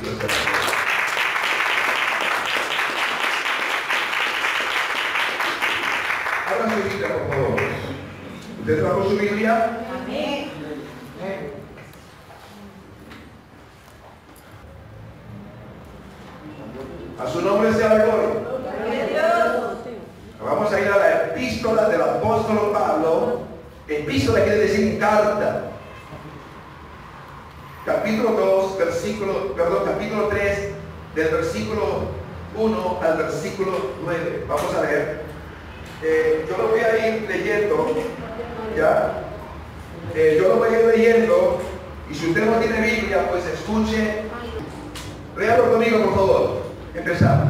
bendito sea Dios. Abra su Biblia, por favor. ¿Usted trajo su Biblia? Amén. A su nombre sea la gloria. Vamos a ir a la epístola del apóstol Pablo. Epístola quiere decir carta. Capítulo capítulo 3, del versículo 1 al versículo 9. Vamos a leer. Yo lo voy a ir leyendo, ¿ya? Yo lo voy a ir leyendo, y si usted no tiene Biblia, pues escuche. Léalo conmigo, por favor. Empezamos.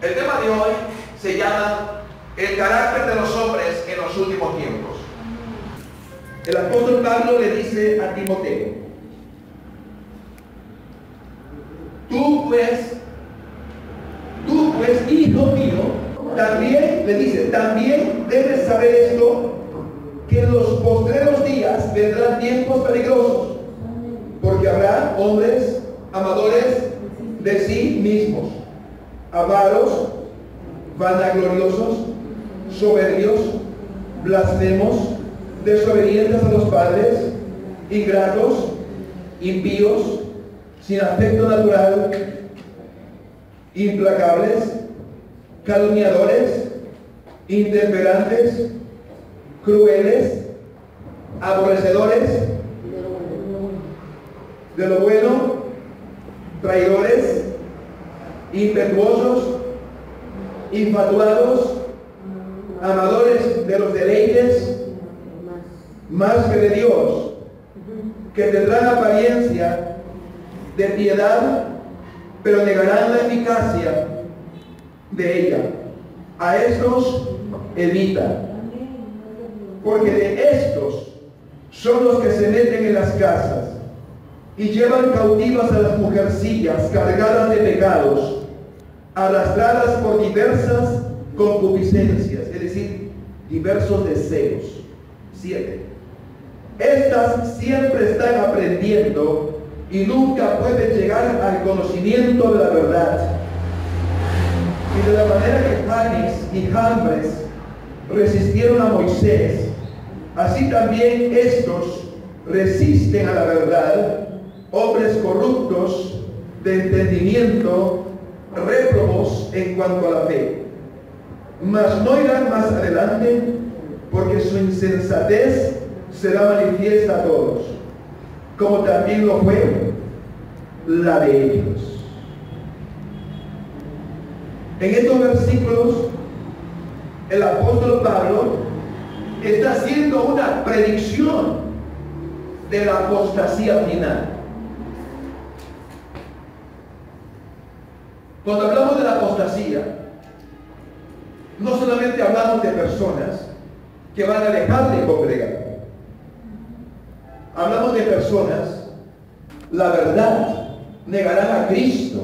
El tema de hoy se llama el carácter de los hombres en los últimos tiempos. El apóstol Pablo le dice a Timoteo: tú pues, hijo mío, también, le dice, también debes saber esto, que en los postreros días vendrán tiempos peligrosos, porque habrá hombres amadores de sí mismos, avaros, vanagloriosos, soberbios, blasfemos, desobedientes a los padres, ingratos, impíos, sin afecto natural, implacables, calumniadores, intemperantes, crueles, aborrecedores de lo bueno, traidores, impetuosos, infatuados, amadores de los deleites más que de Dios, que tendrán apariencia de piedad, pero negarán la eficacia de ella. A estos evita, porque de estos son los que se meten en las casas y llevan cautivas a las mujercillas cargadas de pecados, arrastradas por diversas concupiscencias, es decir, diversos deseos. 7. Estas siempre están aprendiendo y nunca pueden llegar al conocimiento de la verdad. Y de la manera que Janes y Jambres resistieron a Moisés, así también estos resisten a la verdad, hombres corruptos de entendimiento, réprobos en cuanto a la fe. Mas no irán más adelante, porque su insensatez será manifiesta a todos, como también lo fue la de ellos. En estos versículos, el apóstol Pablo está haciendo una predicción de la apostasía final. Cuando hablamos de la apostasía, no solamente hablamos de personas que van a dejar de congregar. Hablamos de personas, la verdad, negarán a Cristo.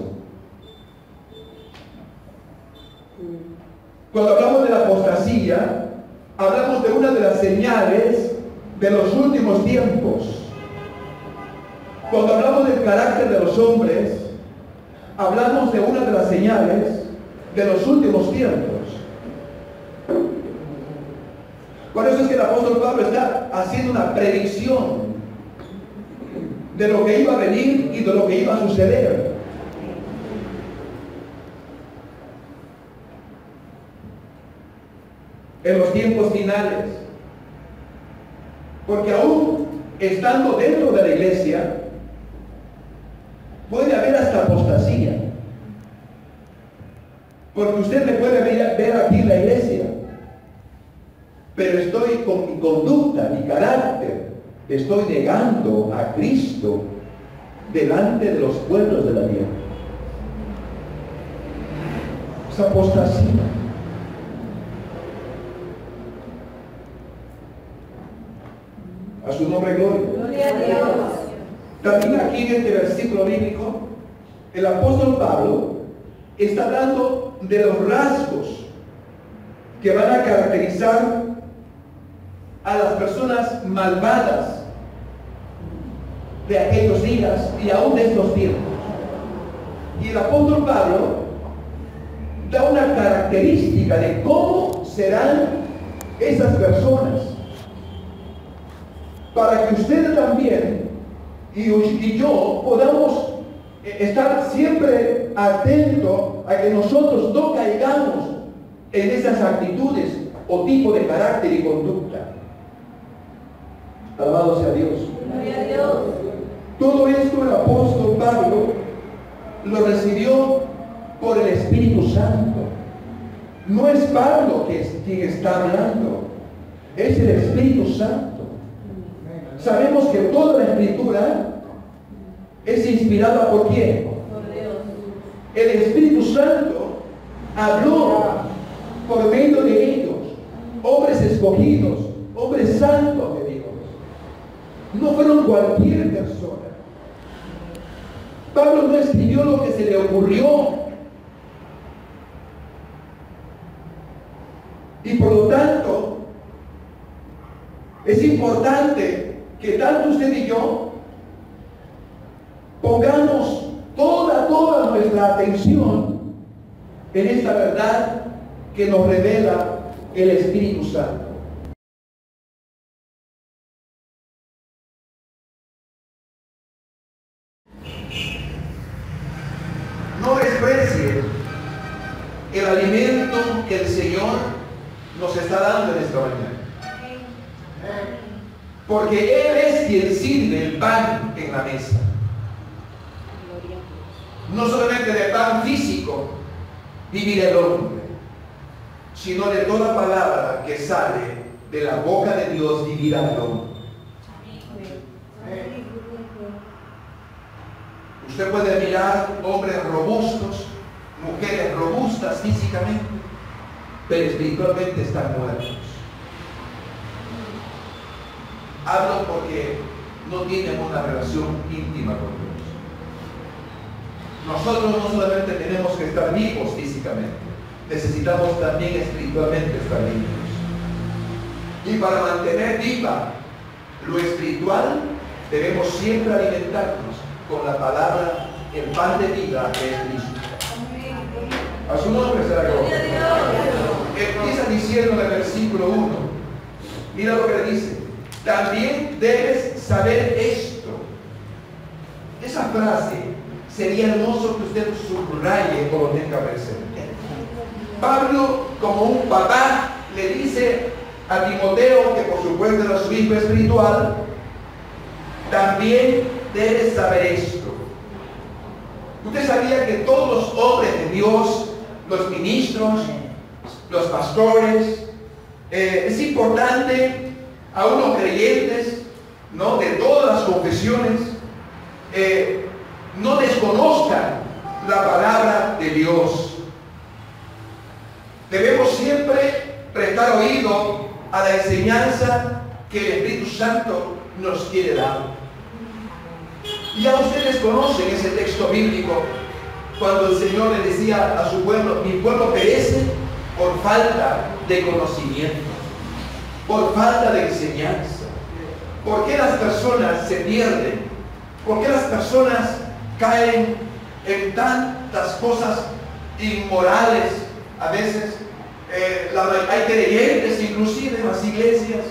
Cuando hablamos de la apostasía, hablamos de una de las señales de los últimos tiempos. Cuando hablamos del carácter de los hombres, hablamos de una de las señales de los últimos tiempos. Por eso es que el apóstol Pablo está haciendo una predicción de lo que iba a venir y de lo que iba a suceder. En los tiempos finales. Porque aún estando dentro de la iglesia, puede haber hasta apostasía. Porque usted me puede ver aquí en la iglesia, pero estoy con mi conducta, mi carácter, estoy negando a Cristo delante de los pueblos de la tierra. Es apostasía. A su nombre, gloria. Gloria a Dios. También aquí en este versículo bíblico, el apóstol Pablo está hablando de los rasgos que van a caracterizar a las personas malvadas de aquellos días y aún de estos tiempos. Y el apóstol Pablo da una característica de cómo serán esas personas, para que ustedes también y yo podamos estar siempre atentos a que nosotros no caigamos en esas actitudes o tipo de carácter y conducta. Alabado sea Dios. Gloria a Dios. Todo esto el apóstol Pablo lo recibió por el Espíritu Santo. No es Pablo quien está hablando, es el Espíritu Santo. Sabemos que toda la Escritura es inspirada ¿por quién? Por Dios. El Espíritu Santo habló por medio de ellos, hombres escogidos, hombres santos de Dios. No fueron cualquier persona. Pablo no escribió lo que se le ocurrió. Y por lo tanto, es importante que tanto usted y yo pongamos toda nuestra atención en esta verdad que nos revela el Espíritu Santo. No desprecie el alimento que el Señor nos está dando en esta mañana. Porque Él es quien sirve el pan en la mesa. No solamente de pan físico vivirá el hombre, sino de toda palabra que sale de la boca de Dios vivirá el hombre. Usted puede mirar hombres robustos, mujeres robustas físicamente, pero espiritualmente están muertos. Hablo porque no tienen una relación íntima con Dios. Nosotros no solamente tenemos que estar vivos físicamente, necesitamos también espiritualmente estar vivos. Y para mantener viva lo espiritual, debemos siempre alimentarnos con la palabra, el pan de vida que es Cristo. A su nombre será gloria. Empieza diciendo en el versículo 1, mira lo que le dice: también debes saber esto. Esa frase sería hermoso que usted subraye o lo tenga presente. Pablo, como un papá, le dice a Timoteo, que por supuesto era su hijo espiritual, también debes saber esto. Usted sabía que todos los hombres de Dios, los ministros, los pastores, es importante a unos creyentes, ¿no?, de todas las confesiones, no desconozcan la palabra de Dios. Debemos siempre prestar oído a la enseñanza que el Espíritu Santo nos quiere dar. Ya ustedes conocen ese texto bíblico cuando el Señor le decía a su pueblo: mi pueblo perece por falta de conocimiento, por falta de enseñanza. ¿Por qué las personas se pierden? ¿Por qué las personas caen en tantas cosas inmorales? A veces hay creyentes inclusive en las iglesias,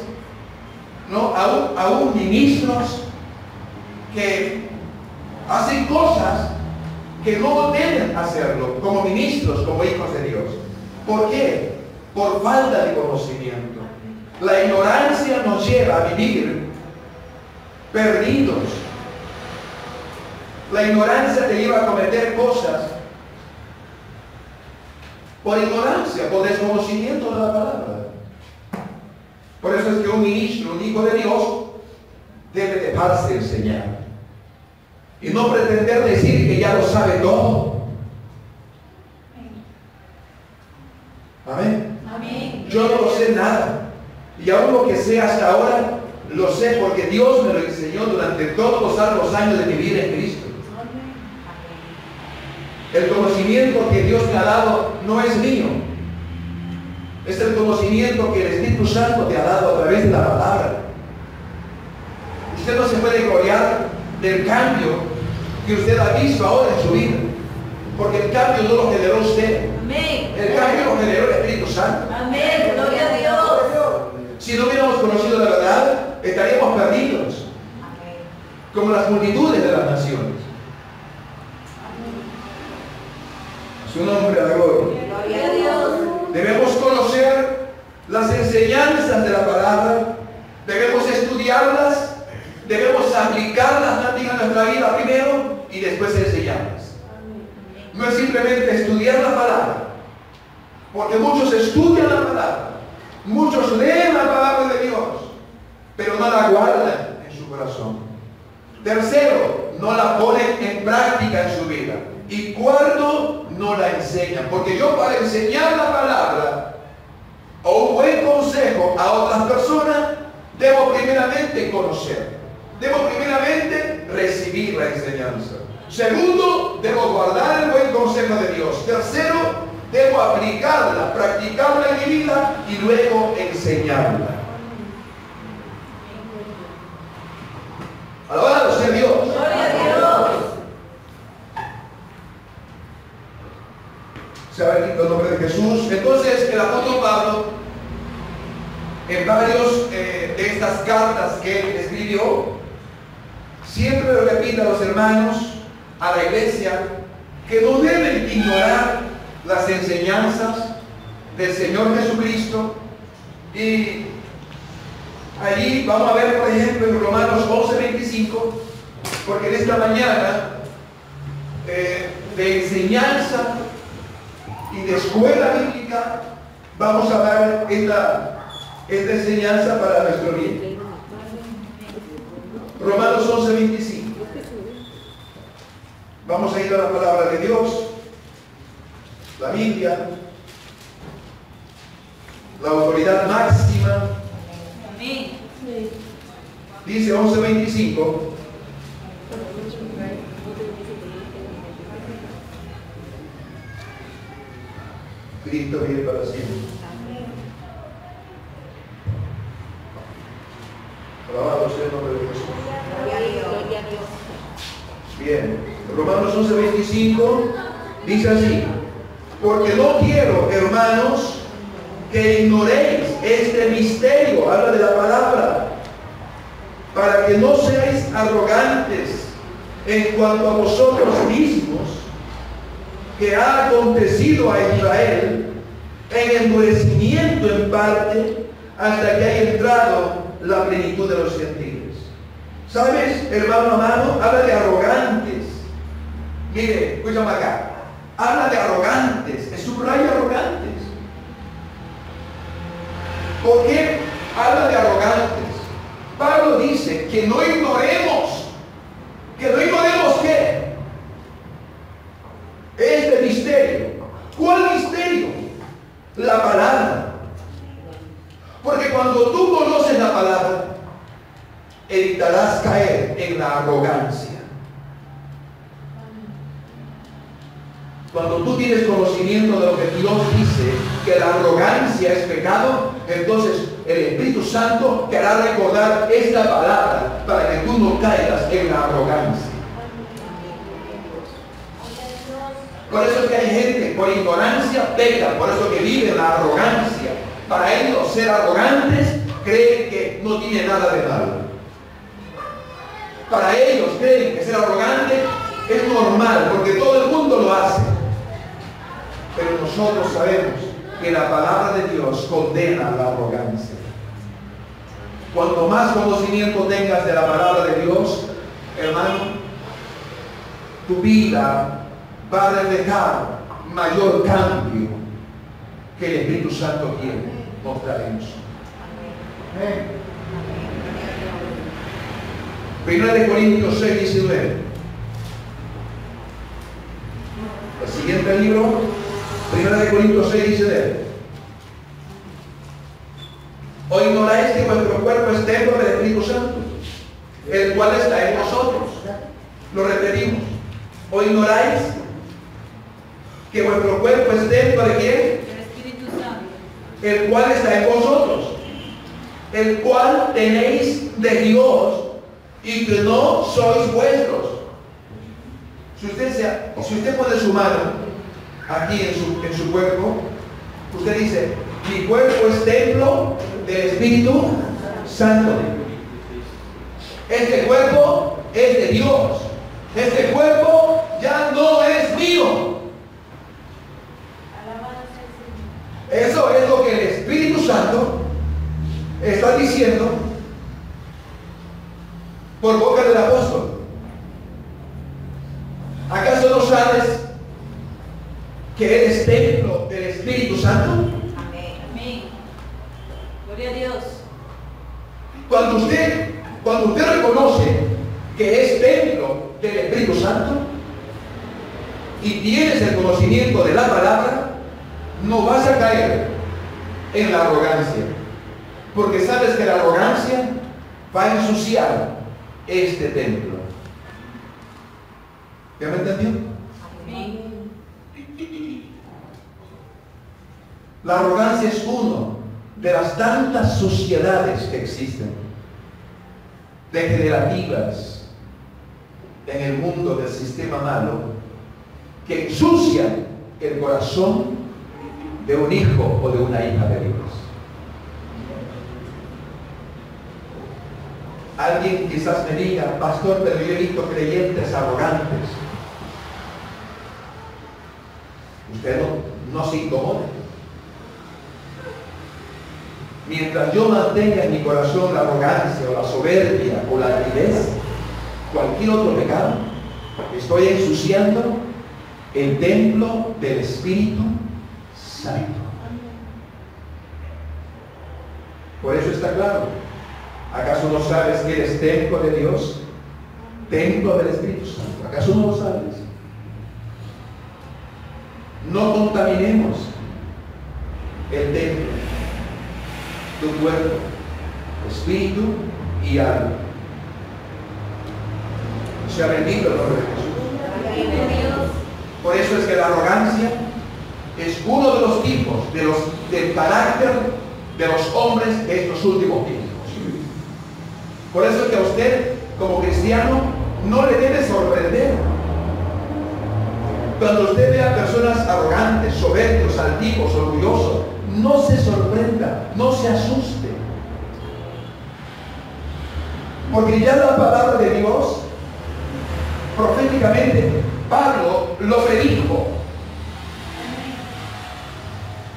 ¿no? Aún ministros que hacen cosas que no deben hacerlo, como ministros, como hijos de Dios. ¿Por qué? Por falta de conocimiento. La ignorancia nos lleva a vivir perdidos. La ignorancia te lleva a cometer cosas por ignorancia, por desconocimiento de la palabra. Por eso es que un ministro, un hijo de Dios, debe dejarse enseñar y no pretender decir que ya lo sabe todo. Amén. Amén. Yo no lo sé nada, y aún lo que sé hasta ahora lo sé porque Dios me lo enseñó durante todos los largos años de mi vida en Cristo. El conocimiento que Dios me ha dado no es mío, es el conocimiento que el Espíritu Santo te ha dado a través de la palabra. Usted no se puede gloriar del cambio que usted ha visto ahora en su vida. Porque el cambio no lo generó usted. Amén. El cambio lo generó el Espíritu Santo. Amén. Gloria a Dios. Si no hubiéramos conocido la verdad, estaríamos perdidos, como las multitudes de las naciones. Su nombre a la gloria. Gloria a Dios. Debemos conocer las enseñanzas de la palabra, debemos estudiarlas, debemos aplicarlas también a nuestra vida primero y después enseñarlas. No es simplemente estudiar la palabra, porque muchos estudian la palabra, muchos leen la palabra de Dios, pero no la guardan en su corazón. Tercero, no la ponen en práctica en su vida. Y cuarto, no la enseñan. Porque yo, para enseñar la palabra o un buen consejo a otras personas, debo primeramente conocer. Debo primeramente recibir la enseñanza. Segundo, debo guardar el buen consejo de Dios. Tercero, debo aplicarla, practicarla en mi vida y luego enseñarla. Alabado sea Dios. Gloria a Dios. Se ha bendito el nombre de Jesús. Entonces el apóstol Pablo, en varios de estas cartas que él escribió, siempre le repite a los hermanos, a la iglesia, que no deben ignorar las enseñanzas del Señor Jesucristo. Y allí vamos a ver, por ejemplo, en Romanos 11:25, porque en esta mañana de enseñanza y de escuela bíblica vamos a dar esta enseñanza para nuestro bien. Romanos 11:25. Vamos a ir a la palabra de Dios, la Biblia, la autoridad máxima. Amén. Dice 11:25. Cristo vive para siempre. Alabado sea el nombre de Jesús. Gloria a Dios. Bien, Romanos 11:25 dice así: porque no quiero, hermanos, que ignoréis este misterio, habla de la palabra, para que no seáis arrogantes en cuanto a vosotros mismos, que ha acontecido a Israel en endurecimiento en parte, hasta que haya entrado la plenitud de los gentiles. ¿Sabes, hermano amado? Habla de arrogantes. Mire, escúchame acá. Habla de arrogantes. Es subraya arrogantes. ¿Por qué habla de arrogantes? Pablo dice que no ignoremos. Que no ignoremos ¿qué? Este misterio. ¿Cuál misterio? La palabra. Porque cuando tú conoces la palabra, evitarás caer en la arrogancia. Cuando tú tienes conocimiento de lo que Dios dice, que la arrogancia es pecado, entonces el Espíritu Santo te hará recordar esta palabra para que tú no caigas en la arrogancia. Por eso es que hay gente por ignorancia peca, por eso que vive la arrogancia. Para ellos ser arrogantes creen que no tiene nada de malo. Para ellos creen que ser arrogante es normal, porque todo el mundo lo hace. Pero nosotros sabemos que la palabra de Dios condena la arrogancia. Cuanto más conocimiento tengas de la palabra de Dios, hermano, tu vida va a reflejar mayor cambio que el Espíritu Santo quiere mostrar en nosotros. Primera de Corintios 6:19. El siguiente libro, Primera de Corintios 6:19. ¿O ignoráis que vuestro cuerpo es templo del Espíritu Santo, el cual está en vosotros? Lo repetimos. ¿O ignoráis que vuestro cuerpo es templo de quién? El Espíritu Santo. El cual está en vosotros, el cual tenéis de Dios, y que no sois vuestros. Si usted pone su mano aquí en su cuerpo, usted dice, mi cuerpo es templo del Espíritu Santo. Este cuerpo es de Dios. Este cuerpo ya no es mío. Eso es lo que el Espíritu Santo está diciendo por boca del apóstol. ¿Acaso no sabes que eres templo del Espíritu Santo? Amén. Gloria a Dios. Cuando usted reconoce que es templo del Espíritu Santo y tienes el conocimiento de la palabra, no vas a caer en la arrogancia, porque sabes que la arrogancia va a ensuciar este templo. ¿Ya me entendió? Amén. La arrogancia es uno de las tantas suciedades que existen, degenerativas en el mundo del sistema malo, que ensucian el corazón de un hijo o de una hija de Dios. Alguien quizás me diga, pastor, pero yo he visto creyentes arrogantes. Usted no se incomode. Mientras yo mantenga en mi corazón la arrogancia o la soberbia o la altivez, cualquier otro pecado, estoy ensuciando el templo del Espíritu Santo. Por eso está claro. ¿Acaso no sabes que eres templo de Dios? Templo del Espíritu Santo. ¿Acaso no lo sabes? No contaminemos el templo, tu cuerpo, espíritu y alma. Sea bendito el nombre de Jesús. Por eso es que la arrogancia es uno de los tipos del carácter de los hombres de estos últimos tiempos. Por eso es que a usted, como cristiano, no le debe sorprender cuando usted vea personas arrogantes, soberbios, altivos, orgullosos. No se sorprenda, no se asuste, porque ya la palabra de Dios proféticamente Pablo lo predijo.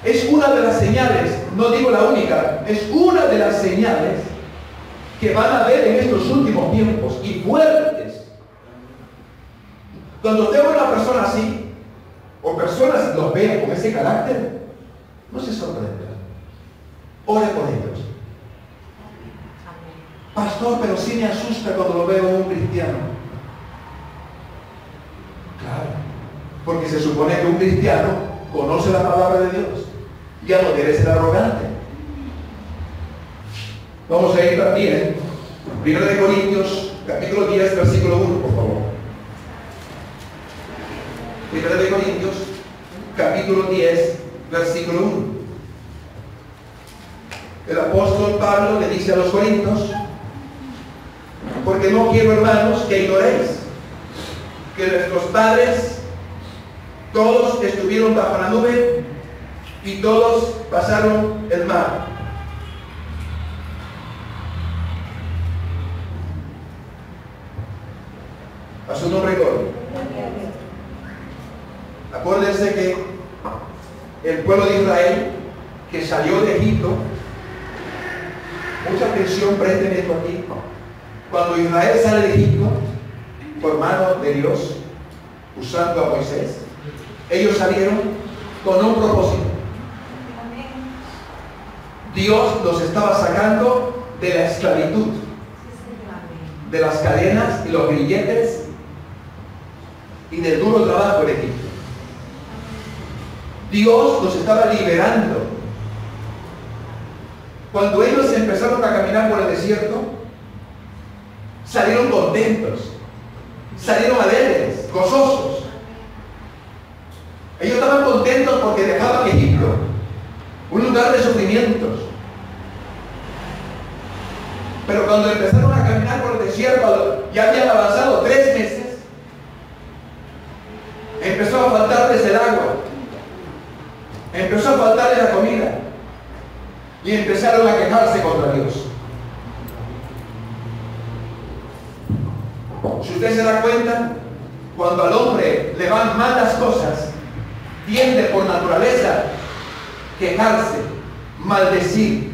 Es una de las señales, no digo la única, es una de las señales que van a haber en estos últimos tiempos, y fuertes. Cuando usted ve a una persona así, o personas los vean con ese carácter, no se sorprenda. Ore por ellos. Pastor, pero sí me asusta cuando lo veo un cristiano. Claro, porque se supone que un cristiano conoce la palabra de Dios. Ya no debe ser arrogante. Vamos a ir también, 1 Corintios, capítulo 10, versículo 1, por favor. 1 Corintios, capítulo 10, versículo 1. El apóstol Pablo le dice a los corintios: porque no quiero, hermanos, que ignoréis que nuestros padres todos estuvieron bajo la nube y todos pasaron el mar. A su nombre, gloria. Acuérdense que el pueblo de Israel que salió de Egipto, mucha atención, presten esto aquí. Cuando Israel sale de Egipto por mano de Dios, usando a Moisés, ellos salieron con un propósito. Dios los estaba sacando de la esclavitud, de las cadenas y los grilletes y del duro trabajo en Egipto. Dios los estaba liberando. Cuando ellos empezaron a caminar por el desierto, salieron contentos, salieron alegres, gozosos. Ellos estaban contentos porque dejaban Egipto, un lugar de sufrimientos. Pero cuando empezaron a caminar por el desierto, desierto, ya habían avanzado 3 meses. Empezó a faltarles el agua, empezó a faltarles la comida, y empezaron a quejarse contra Dios. Si usted se da cuenta, cuando al hombre le van mal las cosas, tiende por naturaleza quejarse, maldecir,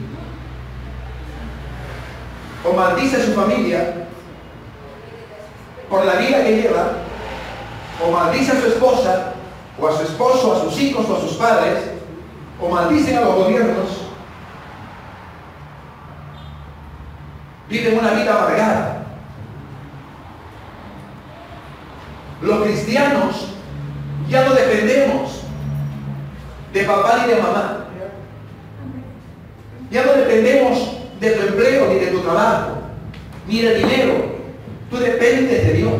o maldice a su familia por la vida que lleva, o maldice a su esposa, o a su esposo, a sus hijos, o a sus padres, o maldicen a los gobiernos. Viven una vida amargada. Los cristianos ya no dependemos de papá ni de mamá. Ya no dependemos de tu empleo, ni de tu trabajo, ni de dinero. Tú dependes de Dios.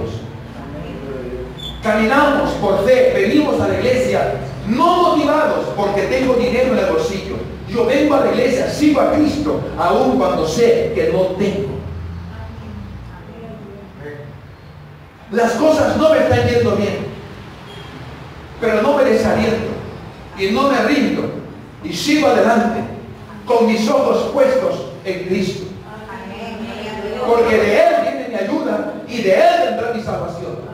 Caminamos por fe, venimos a la iglesia, no motivados porque tengo dinero en el bolsillo. Yo vengo a la iglesia, sigo a Cristo, aun cuando sé que no tengo. Las cosas no me están yendo bien, pero no me desaliento y no me rindo y sigo adelante con mis ojos puestos en Cristo, porque de Él viene mi ayuda y de Él vendrá mi salvación.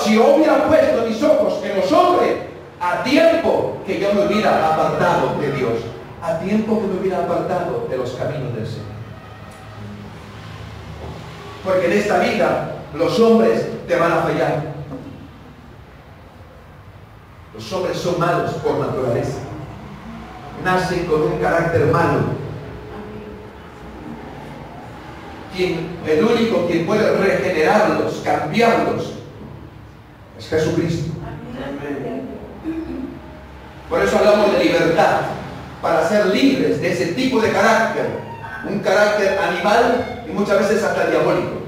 Si yo hubiera puesto mis ojos en los hombres, a tiempo que yo me hubiera apartado de Dios, a tiempo que me hubiera apartado de los caminos del Señor. Porque en esta vida los hombres te van a fallar. Los hombres son malos por naturaleza. Nacen con un carácter malo. El único quien puede regenerarlos, cambiarlos, es Jesucristo. Por eso hablamos de libertad, para ser libres de ese tipo de carácter, un carácter animal y muchas veces hasta diabólico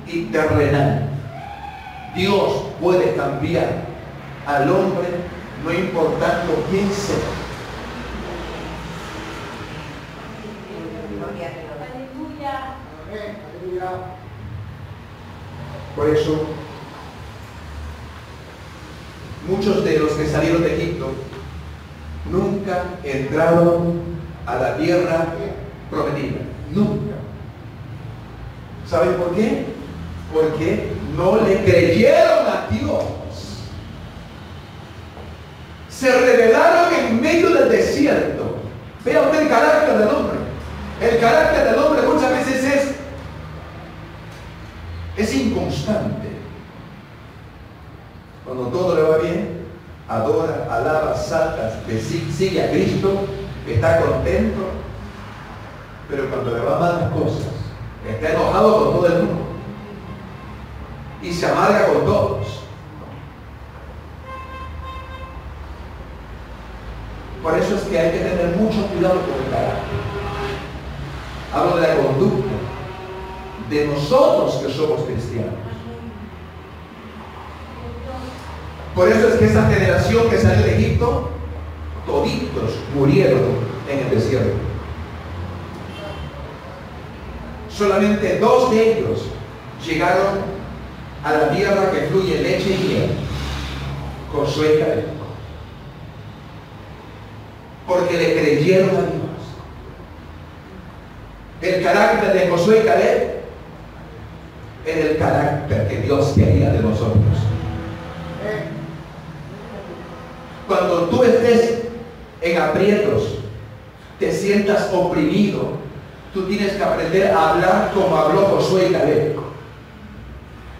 y terrenal. Dios puede cambiar al hombre no importando quién sea. Por eso muchos de los que salieron de Egipto nunca entraron a la tierra prometida. Nunca. ¿Saben por qué? Porque no le creyeron a Dios. Se rebelaron en medio del desierto. Vea usted el carácter del hombre. El carácter del hombre muchas veces es inconstante. Cuando todo le va bien, adora, alaba, salta, sigue a Cristo, está contento. Pero cuando le va mal las cosas, está enojado con todo el mundo y se amarga con todos. Por eso es que hay que tener mucho cuidado con el carácter. Hablo de la conducta de nosotros que somos cristianos. Por eso es que esa generación que salió de Egipto, toditos murieron en el desierto. Solamente 2 de ellos llegaron a la tierra que fluye leche y miel, Josué y Caleb, porque le creyeron a Dios. El carácter de Josué y Caleb era el carácter que Dios quería de nosotros. Cuando tú estés en aprietos, te sientas oprimido, tú tienes que aprender a hablar como habló Josué y Caleb.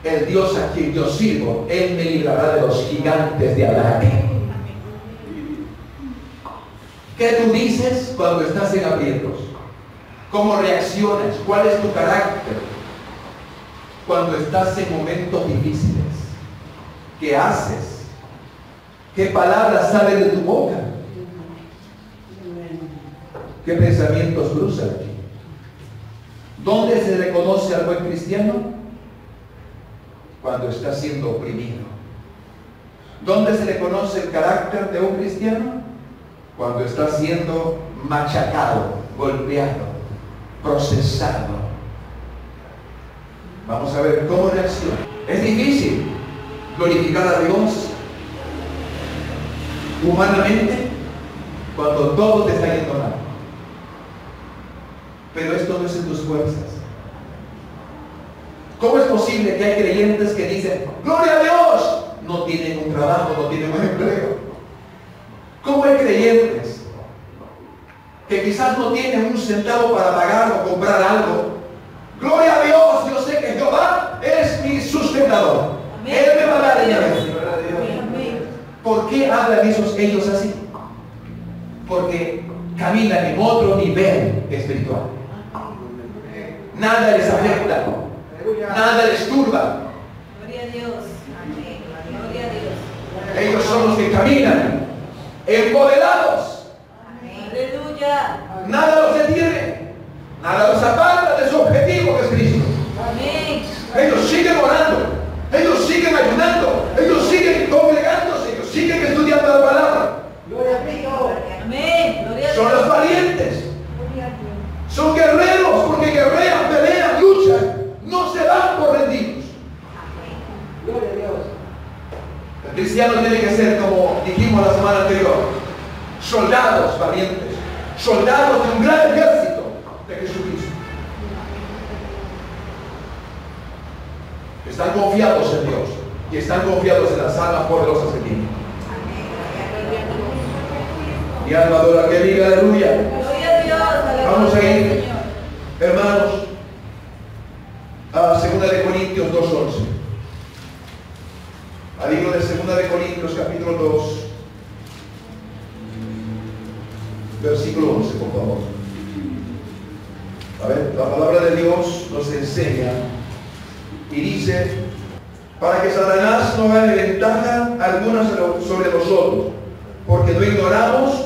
El Dios a quien yo sirvo, Él me librará de los gigantes de Anac. ¿Qué tú dices cuando estás en aprietos? ¿Cómo reaccionas? ¿Cuál es tu carácter cuando estás en momentos difíciles? ¿Qué haces? ¿Qué palabras salen de tu boca? ¿Qué pensamientos cruzan aquí? ¿Dónde se reconoce al buen cristiano? Cuando está siendo oprimido. ¿Dónde se le conoce el carácter de un cristiano? Cuando está siendo machacado, golpeado, procesado, Vamos a ver cómo reacciona. Es difícil glorificar a Dios humanamente cuando todo te está yendo mal. Pero esto no es en tus fuerzas. ¿Cómo es posible que hay creyentes que dicen, gloria a Dios, no tienen un trabajo, no tienen un empleo? ¿Cómo hay creyentes que quizás no tienen un centavo para pagar o comprar algo? Gloria a Dios, yo sé que Jehová es mi sustentador. Amén. Él me va a dar dinero. Amén. ¿Por qué hablan ellos así? Porque caminan en otro nivel espiritual. Nada les afecta, nada les turba. Gloria a Dios. Amén. Gloria a Dios. Ellos son los que caminan empoderados. Amén. Aleluya. Nada los detiene, nada los aparta de su objetivo, que es Cristo. Amén. Ellos siguen orando, ellos siguen ayunando, ellos siguen congregándose, ellos siguen estudiando la palabra. Amén. Gloria a Dios. Son los valientes, son guerreros, porque guerrean, pelean, luchan, no se dan por rendidos. El cristiano tiene que ser, como dijimos la semana anterior, soldados valientes, soldados de un gran ejército de Jesucristo. Están confiados en Dios y están confiados en las almas poderosas que tienen. Mi alma adora, que diga aleluya. Gloria a Dios. Aleluya. Vamos a ir, Señor. hermanos, a 2 de Corintios 2:11. Al libro de 2 de Corintios capítulo 2, versículo 11, por favor. A ver, la palabra de Dios nos enseña y dice, para que Satanás no gane ventaja alguna sobre nosotros, porque no ignoramos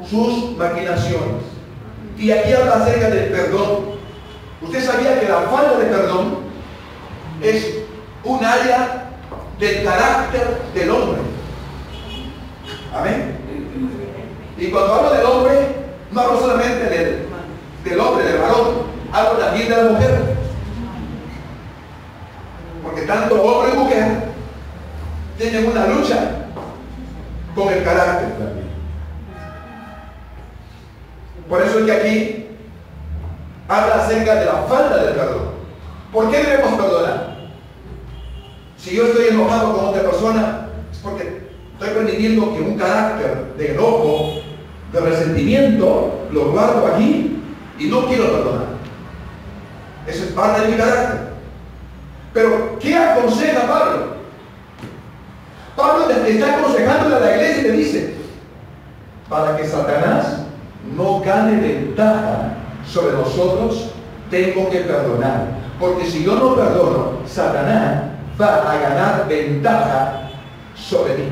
sus maquinaciones. Y aquí habla acerca del perdón. Usted sabía que la falta de perdón es un área del carácter del hombre. Amén. Y cuando hablo del hombre, no hablo solamente del hombre, del varón, hablo también de la mujer. Porque tanto hombre y mujer tienen una lucha con el carácter también. Por eso es que aquí habla acerca de la falta de perdón. ¿Por qué debemos perdonar? Si yo estoy enojado con otra persona, es porque estoy permitiendo que un carácter de enojo, de resentimiento, lo guardo aquí y no quiero perdonar. Eso es parte de mi carácter. Pero, ¿qué aconseja Pablo? Pablo le está aconsejando a la iglesia y le dice, para que Satanás no gane ventaja sobre nosotros, tengo que perdonar. Porque si yo no perdono, Satanás va a ganar ventaja sobre mí.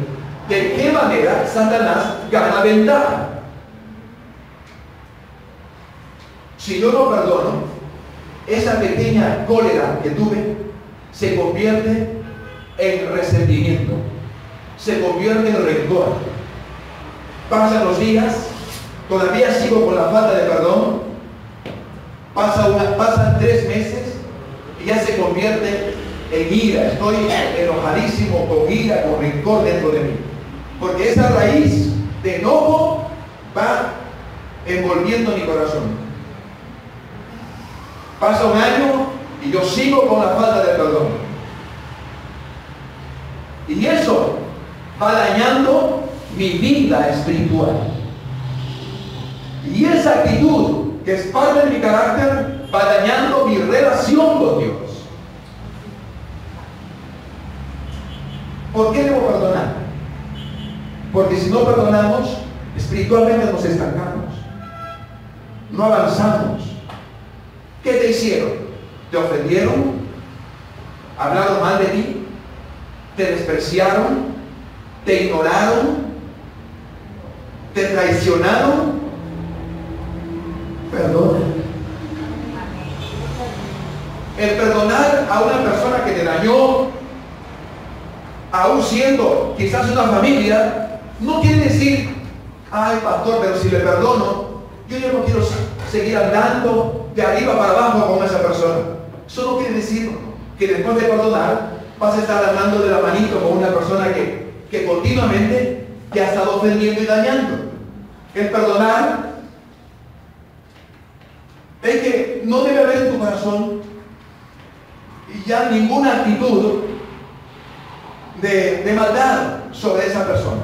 ¿De qué manera Satanás gana ventaja? Si yo no perdono, esa pequeña cólera que tuve se convierte en resentimiento, se convierte en rencor. Pasan los días, todavía sigo con la falta de perdón, pasan 3 meses y ya se convierte en ira. Estoy enojadísimo, con ira, con rencor dentro de mí, porque esa raíz de enojo va envolviendo mi corazón. Pasa un año y yo sigo con la falta de perdón, y eso va dañando mi vida espiritual. Y esa actitud, que es parte de mi carácter, va dañando mi relación con Dios. ¿Por qué debo perdonar? Porque si no perdonamos, espiritualmente nos estancamos, no avanzamos. ¿Qué te hicieron? ¿Te ofendieron? ¿Hablaron mal de ti? ¿Te despreciaron? ¿Te ignoraron? ¿Te traicionaron? Perdona. El perdonar a una persona que te dañó, aún siendo quizás una familia, no quiere decir, ay pastor, pero si le perdono, yo ya no quiero seguir andando de arriba para abajo con esa persona. Eso no quiere decir que después de perdonar vas a estar hablando de la manito con una persona que continuamente te ha estado ofendiendo y dañando. El perdonar es que no debe haber en tu corazón ya ninguna actitud de maldad sobre esa persona.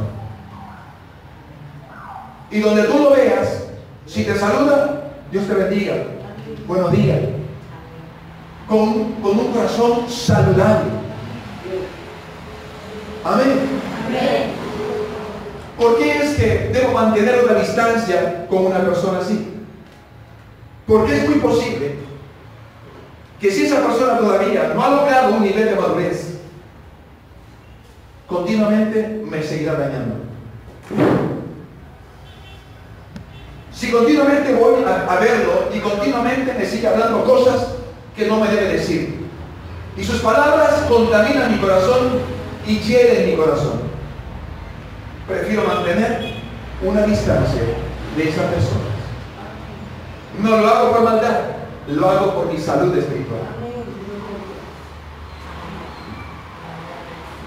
Y donde tú lo veas, si te saluda, Dios te bendiga, buenos días, con un corazón saludable. Amén. Amén. ¿Por qué es que debo mantener una distancia con una persona así? Porque es muy posible que si esa persona todavía no ha logrado un nivel de madurez, continuamente me seguirá dañando. Si continuamente voy a verlo y continuamente me sigue hablando cosas que no me debe decir, y sus palabras contaminan mi corazón y hieren mi corazón, prefiero mantener una distancia de esa persona. No lo hago por maldad, lo hago por mi salud espiritual.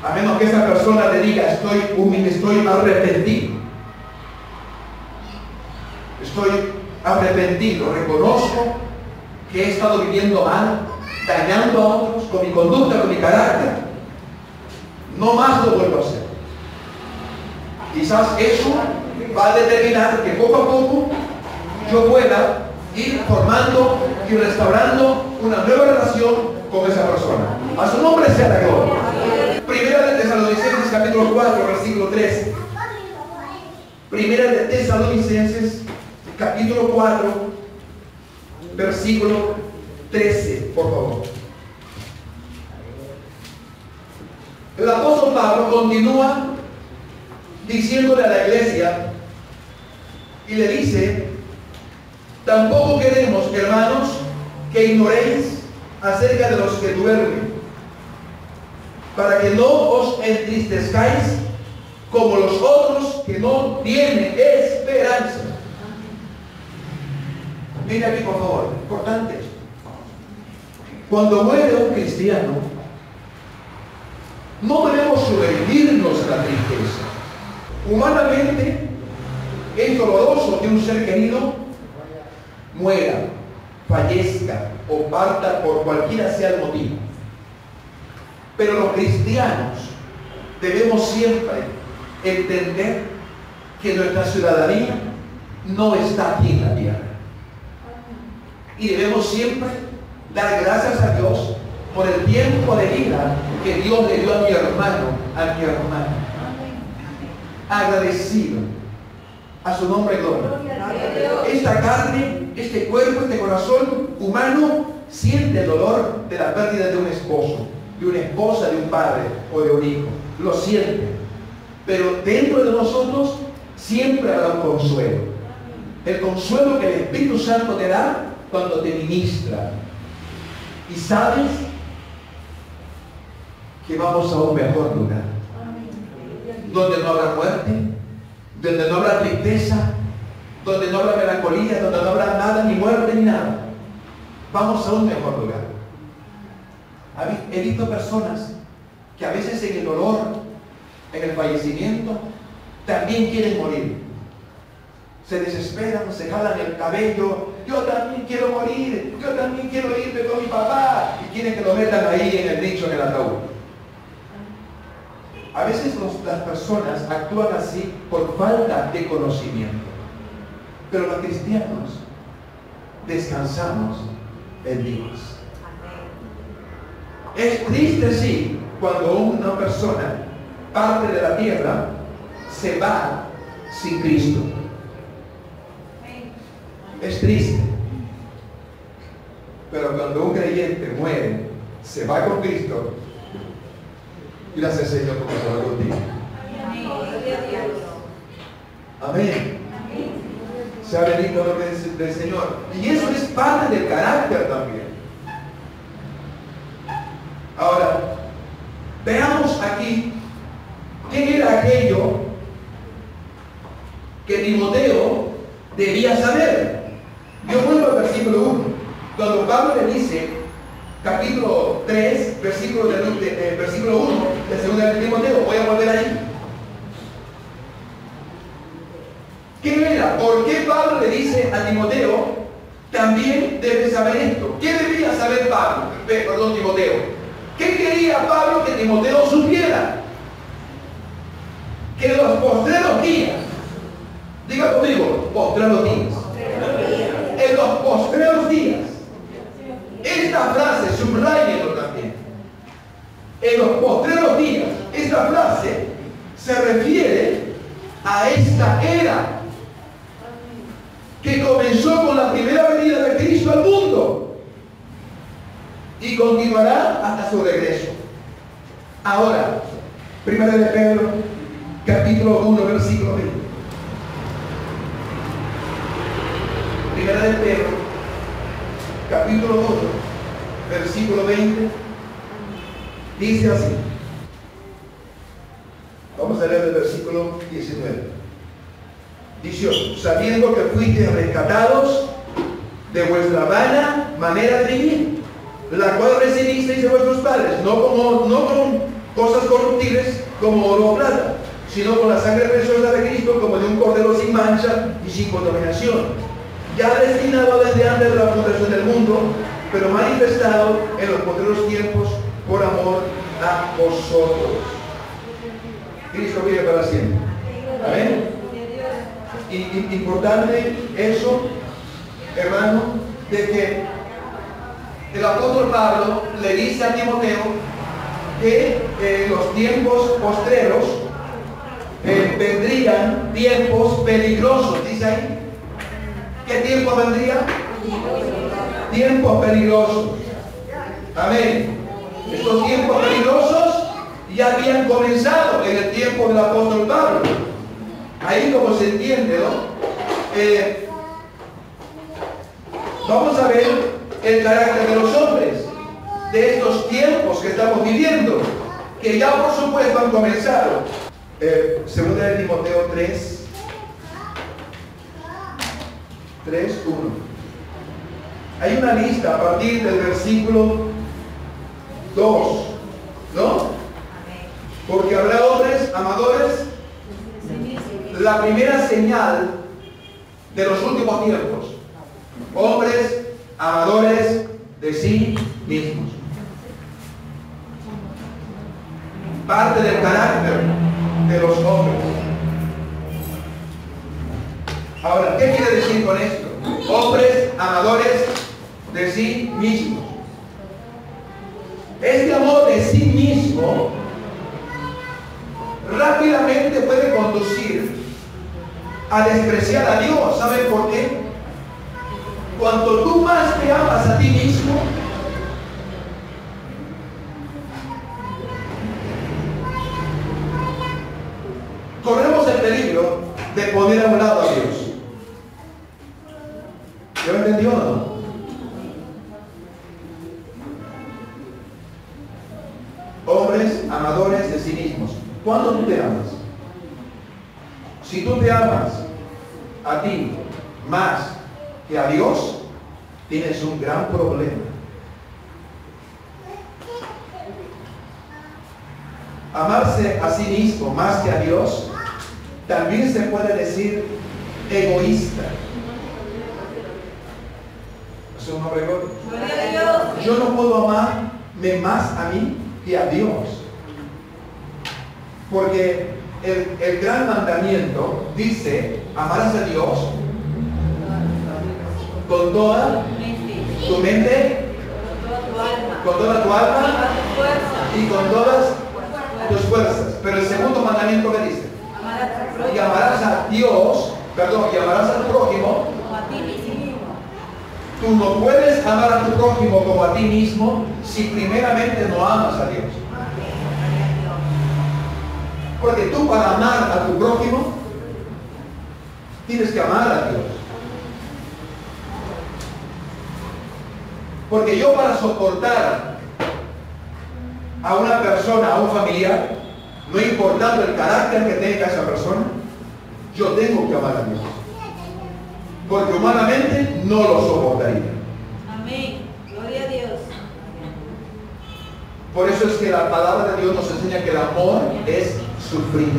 A menos que esa persona le diga, estoy arrepentido. Estoy arrepentido, reconozco que he estado viviendo mal, dañando a otros, con mi conducta, con mi carácter. No más lo vuelvo a hacer. Quizás eso va a determinar que poco a poco yo pueda ir formando y restaurando una nueva relación con esa persona. A su nombre sea la gloria. Primera de Tesalonicenses capítulo 4, versículo 13. Primera de Tesalonicenses capítulo 4, versículo 13, por favor. El apóstol Pablo continúa diciéndole a la iglesia y le dice: tampoco queremos, hermanos, que ignoréis acerca de los que duermen, para que no os entristezcáis como los otros que no tienen esperanza. Mira aquí, por favor, importante. Cuando muere un cristiano, no debemos sobrevivirnos a la tristeza. Humanamente, es doloroso que un ser querido muera, fallezca o parta por cualquiera sea el motivo. Pero los cristianos debemos siempre entender que nuestra ciudadanía no está aquí en la tierra. Y debemos siempre dar gracias a Dios por el tiempo de vida que Dios le dio a mi hermano, a mi hermana. Agradecido. A su nombre, gloria. Esta carne, este cuerpo, este corazón humano siente el dolor de la pérdida de un esposo, de una esposa, de un padre o de un hijo. Lo siente. Pero dentro de nosotros siempre habrá un consuelo. El consuelo que el Espíritu Santo te da cuando te ministra. Y sabes que vamos a un mejor lugar. Donde no habrá muerte, donde no habrá tristeza, donde no habrá melancolía, donde no habrá nada, ni muerte, ni nada. Vamos a un mejor lugar. He visto personas que a veces en el dolor, en el fallecimiento, también quieren morir. Se desesperan, se jalan el cabello. Yo también quiero morir, yo también quiero irme con mi papá. Y quieren que lo metan ahí en el nicho, en el ataúd. A veces las personas actúan así por falta de conocimiento. Pero los cristianos descansamos en Dios. Es triste, sí, cuando una persona parte de la tierra, se va sin Cristo. Es triste. Pero cuando un creyente muere, se va con Cristo, gracias Señor porque se va contigo. Amén. Sea bendito el nombre del Señor. Y eso es parte del carácter también. Ahora, veamos aquí qué era aquello que Timoteo debía saber. Yo vuelvo al versículo 1, cuando Pablo le dice capítulo 3, versículo 1 de 2 de Timoteo. Voy a volver ahí. ¿Qué era? ¿Por qué Pablo le dice a Timoteo, también debes saber esto? ¿Qué debía saber Timoteo? ¿Qué quería Pablo que Timoteo supiera? Que en los postreros días, diga conmigo, postreros días. En los postreros días. Esta frase, subrayenlo también. En los postreros días, esta frase se refiere a esta era que comenzó con la primera venida de Cristo al mundo y continuará hasta su regreso. Ahora, 1 de Pedro, capítulo 1, versículo 20. 1 de Pedro, capítulo 1, versículo 20, dice así. Vamos a leer el versículo 19. 18. Sabiendo que fuisteis rescatados de vuestra vana manera de vivir, la cual recibisteis de vuestros padres, no con cosas corruptibles como oro o plata, sino con la sangre preciosa de Cristo, como de un cordero sin mancha y sin contaminación, ya destinado desde antes de la fundación del mundo, pero manifestado en los postreros tiempos por amor a vosotros. Cristo vive para siempre. Amén. Y importante eso, hermano, de que el apóstol Pablo le dice a Timoteo que en los tiempos postreros vendrían tiempos peligrosos. Dice ahí, ¿qué tiempo vendría? Tiempos peligrosos. Amén. Estos tiempos peligrosos ya habían comenzado en el tiempo del apóstol Pablo. Ahí como se entiende, ¿no? Vamos a ver el carácter de los hombres de estos tiempos que estamos viviendo, que ya por supuesto han comenzado. Segunda de Timoteo 3, 1. Hay una lista a partir del versículo 2, ¿no? Porque habrá hombres amadores. La primera señal de los últimos tiempos: hombres amadores de sí mismos. Parte del carácter de los hombres. Ahora, ¿qué quiere decir con esto? Hombres amadores de sí mismos. Este amor de sí mismo rápidamente puede conducir a despreciar a Dios. ¿Saben por qué? Cuanto tú más te amas a ti mismo, corremos el peligro de poner a un lado a Dios. ¿Lo entendió o no? Hombres amadores de sí mismos. ¿Cuándo tú te amas? Si tú te amas a ti más que a Dios, tienes un gran problema. Amarse a sí mismo más que a Dios también se puede decir egoísta. ¿Es un nombre egoísta? Yo no puedo amarme más a mí que a Dios. Porque el gran mandamiento dice: amarás a Dios con toda tu mente, con toda tu alma y con todas tus fuerzas. Pero el segundo mandamiento que dice: y amarás a Dios, y amarás al prójimo. Tú no puedes amar a tu prójimo como a ti mismo si primeramente no amas a Dios. Porque tú, para amar a tu prójimo, tienes que amar a Dios. Porque yo, para soportar a una persona, a un familiar, no importando el carácter que tenga esa persona, yo tengo que amar a Dios. Porque humanamente no lo soportaría. Amén. Gloria a Dios. Por eso es que la palabra de Dios nos enseña que el amor es sufrido.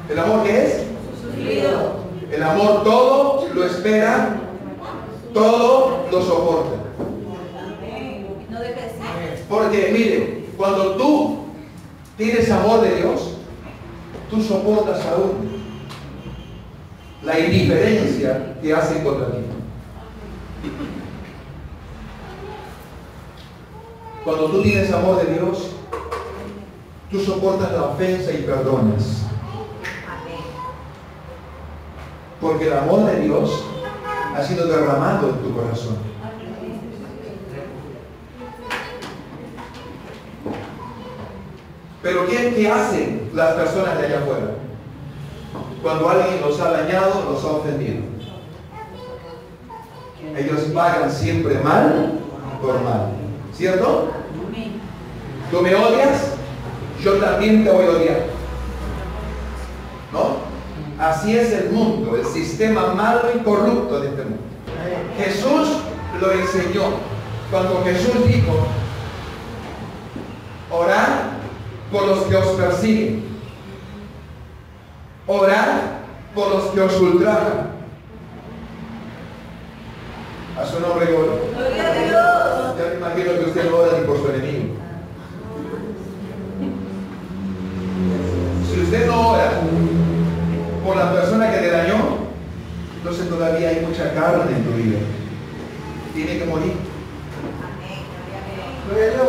¿El amor qué es? Sufrido. El amor todo lo espera, todo lo soporta. No dejes de ser. Porque mire, cuando tú tienes amor de Dios, tú soportas aún la indiferencia que hacen contra ti. Cuando tú tienes amor de Dios, tú soportas la ofensa y perdonas. Porque el amor de Dios ha sido derramado en tu corazón. Pero ¿qué hacen las personas de allá afuera? Cuando alguien los ha dañado, los ha ofendido. Ellos pagan siempre mal por mal. ¿Cierto? Tú me odias, yo también te voy a odiar. ¿No? Así es el mundo, el sistema malo y corrupto de este mundo. Jesús lo enseñó cuando Jesús dijo: orad por los que os persiguen, orad por los que os ultrajan. A su nombre, gloria. Gloria a Dios. Ya me imagino que usted no ora ni por su enemigo. Si usted no ora por la persona que te dañó, entonces todavía hay mucha carne en tu vida. Tiene que morir. Gloria a Dios.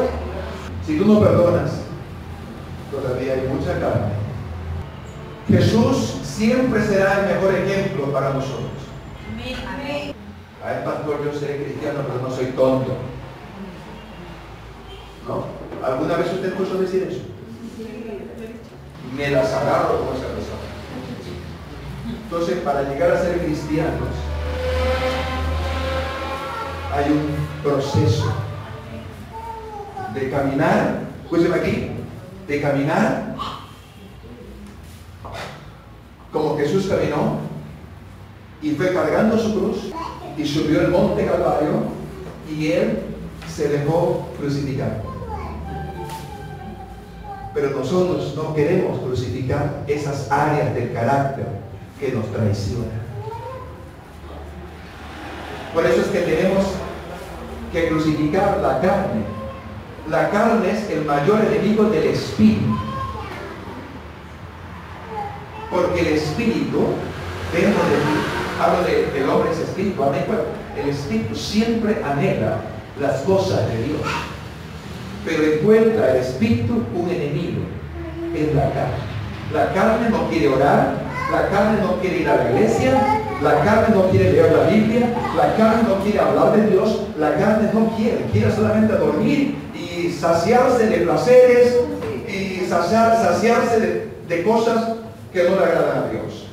Si tú no perdonas, todavía hay mucha carne. Jesús siempre será el mejor ejemplo para nosotros. Amén. Ay, pastor, yo seré cristiano, pero no soy tonto. ¿No? ¿Alguna vez usted escuchó decir eso? Me las agarro con esa persona. Entonces, para llegar a ser cristianos, hay un proceso de caminar, escúcheme aquí, de caminar como Jesús caminó y fue cargando su cruz y subió el monte Calvario y él se dejó crucificar. Pero nosotros no queremos crucificar esas áreas del carácter que nos traicionan. Por eso es que tenemos que crucificar la carne. La carne es el mayor enemigo del espíritu. Porque el espíritu, dentro de mí, hablo del hombre es espíritu, amén. El espíritu siempre anhela las cosas de Dios. Pero encuentra el espíritu un enemigo, es la carne. La carne no quiere orar, la carne no quiere ir a la iglesia, la carne no quiere leer la Biblia, la carne no quiere hablar de Dios, la carne no quiere solamente dormir y saciarse de placeres y saciarse de cosas que no le agradan a Dios.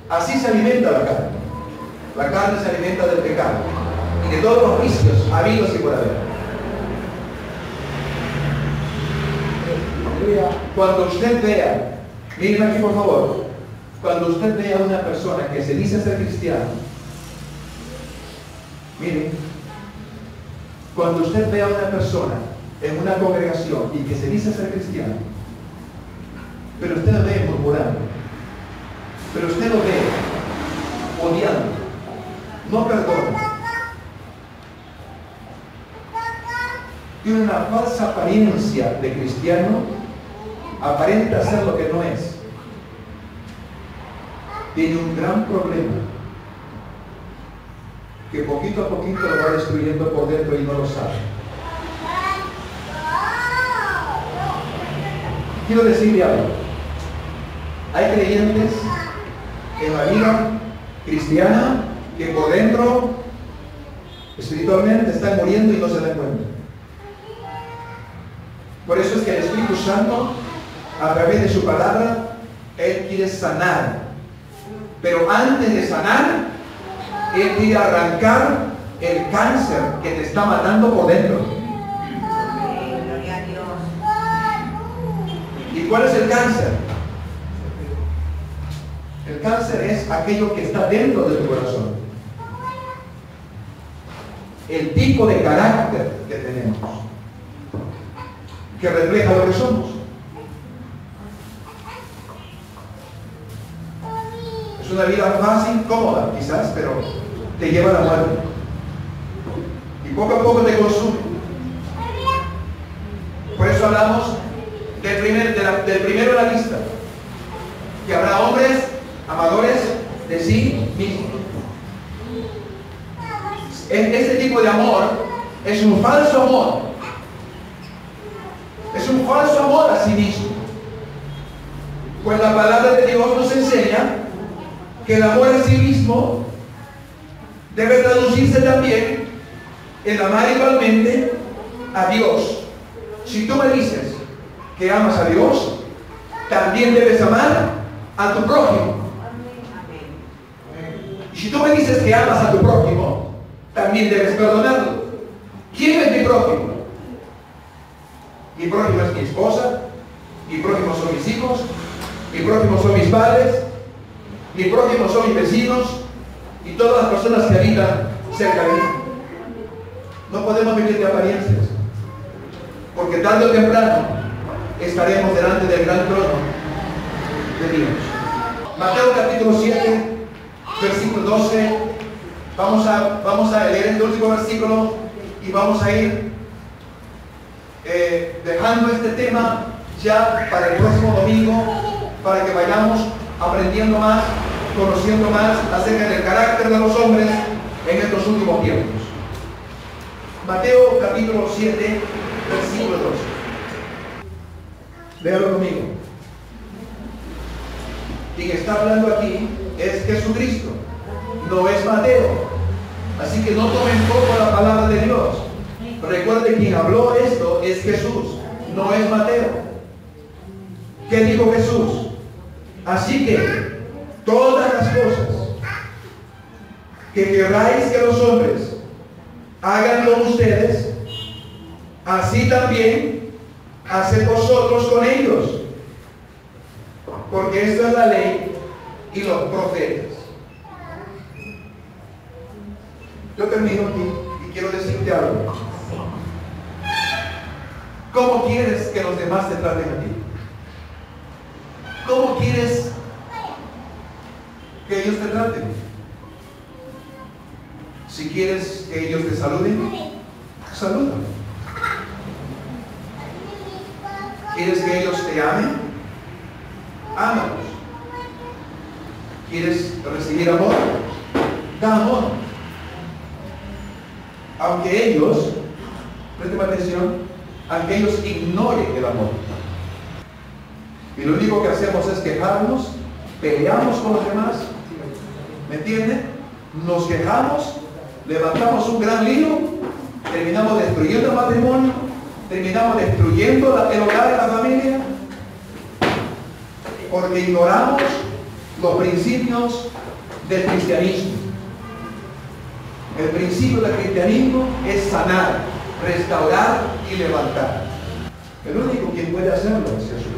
Así se alimenta la carne. La carne se alimenta del pecado y de todos los vicios habidos y por haber. Cuando usted vea, miren aquí por favor, cuando usted vea a una persona que se dice ser cristiano, miren, cuando usted vea a una persona en una congregación y que se dice ser cristiano, pero usted lo ve murmurando, pero usted lo ve odiando, no perdona, tiene una falsa apariencia de cristiano, aparenta ser lo que no es, tiene un gran problema que poquito a poquito lo va destruyendo por dentro y no lo sabe. Quiero decirle algo. Hay creyentes en la vida cristiana que por dentro espiritualmente están muriendo y no se dan cuenta. Por eso es que el Espíritu Santo, a través de su palabra, Él quiere sanar. Pero antes de sanar, Él quiere arrancar el cáncer que te está matando por dentro. Gloria a Dios. ¿Y cuál es el cáncer? El cáncer es aquello que está dentro de tu corazón. el tipo de carácter que tenemos, que refleja lo que somos. Es una vida fácil, cómoda quizás, pero te lleva a la muerte. Y poco a poco te consume. Por eso hablamos del primero de la lista, que habrá hombres amadores de sí mismos. Este tipo de amor es un falso amor. Es un falso amor a sí mismo. Pues la palabra de Dios nos enseña que el amor a sí mismo debe traducirse también en amar igualmente a Dios. Si tú me dices que amas a Dios, también debes amar a tu prójimo. Y si tú me dices que amas a tu prójimo, también debes perdonarlo. ¿Quién es mi prójimo? Mi prójimo es mi esposa, mi prójimo son mis hijos, mi prójimo son mis padres, mi prójimo son mis vecinos y todas las personas que habitan cerca de mí. No podemos vivir de apariencias, porque tarde o temprano estaremos delante del gran trono de Dios. Mateo capítulo 7, versículo 12. Vamos a leer el último versículo y vamos a ir dejando este tema ya para el próximo domingo, para que vayamos aprendiendo más, conociendo más acerca del carácter de los hombres en estos últimos tiempos. Mateo capítulo 7, versículo 12. Léalo conmigo. Quien está hablando aquí es Jesucristo, no es Mateo. Así que no tomen poco la palabra de Dios. Recuerde, quien habló esto es Jesús, no es Mateo. ¿Qué dijo Jesús? Así que todas las cosas que queráis que los hombres hagan con ustedes, así también haced vosotros con ellos, porque esta es la ley y los profetas. Yo termino aquí y quiero decirte algo. ¿Cómo quieres que los demás te traten a ti? ¿Cómo quieres que ellos te traten? Si quieres que ellos te saluden, saluda. ¿Quieres que ellos te amen? Ámalos. ¿Quieres recibir amor? Da amor. Aunque ellos, presten atención, aunque ellos ignoren el amor. Y lo único que hacemos es quejarnos, peleamos con los demás. ¿Me entienden? Nos quejamos, levantamos un gran lío, terminamos destruyendo el matrimonio, terminamos destruyendo el hogar de la familia, porque ignoramos los principios del cristianismo. El principio del cristianismo es sanar, restaurar y levantar. El único quien puede hacerlo es Jesús.